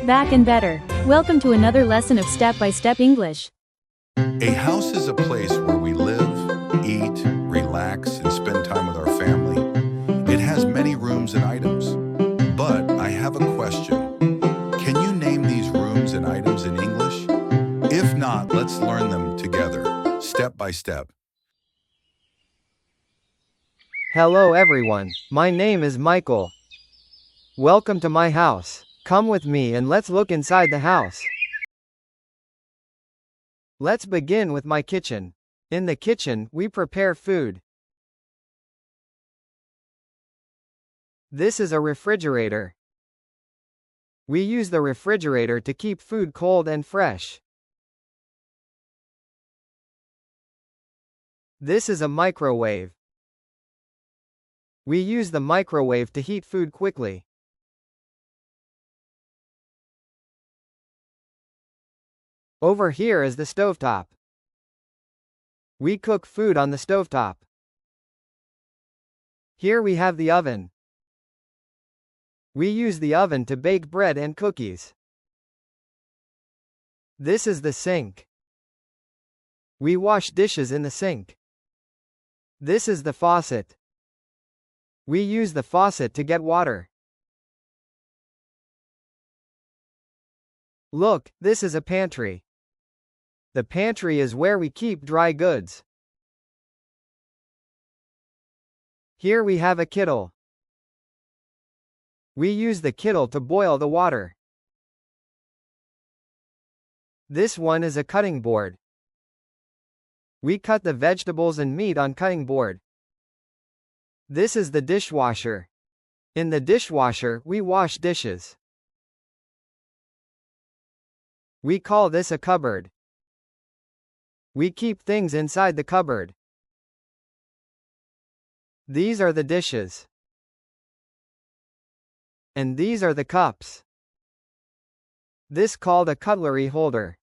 back and better. Welcome to another lesson of step-by-step English. A house is a place where we live, eat, relax, and spend time with our family. It has many rooms and items. But I have a question. Can you name these rooms and items in English? If not, let's learn them together, step by step. Hello everyone, my name is Michael. Welcome to my house. Come with me and let's look inside the house. Let's begin with my kitchen. In the kitchen, we prepare food. This is a refrigerator. We use the refrigerator to keep food cold and fresh. This is a microwave. We use the microwave to heat food quickly. Over here is the stovetop. We cook food on the stovetop. Here we have the oven. We use the oven to bake bread and cookies. This is the sink. We wash dishes in the sink. This is the faucet. We use the faucet to get water. Look, this is a pantry. The pantry is where we keep dry goods. Here we have a kettle. We use the kettle to boil the water. This one is a cutting board. We cut the vegetables and meat on cutting board. This is the dishwasher. In the dishwasher, we wash dishes. We call this a cupboard. We keep things inside the cupboard. These are the dishes. And these are the cups. This called a cutlery holder.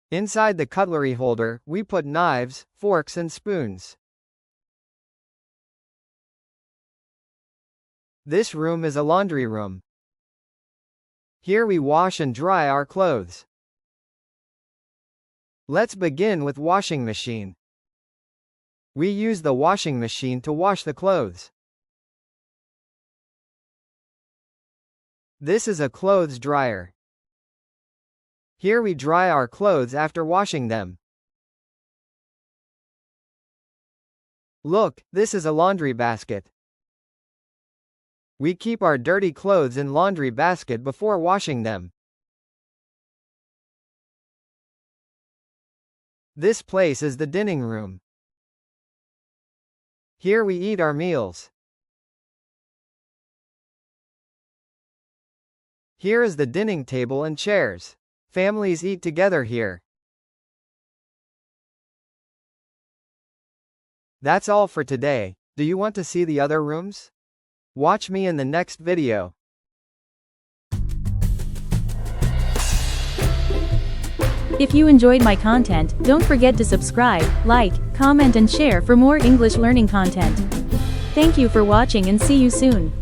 Inside the cutlery holder, we put knives, forks and spoons. This room is a laundry room. Here we wash and dry our clothes. Let's begin with washing machine. We use the washing machine to wash the clothes. This is a clothes dryer. Here we dry our clothes after washing them. Look, this is a laundry basket. We keep our dirty clothes in laundry basket before washing them. This place is the dining room. Here we eat our meals. Here is the dining table and chairs. Families eat together here. That's all for today. Do you want to see the other rooms? Watch me in the next video. If you enjoyed my content, don't forget to subscribe, like, comment and share for more English learning content. Thank you for watching and see you soon.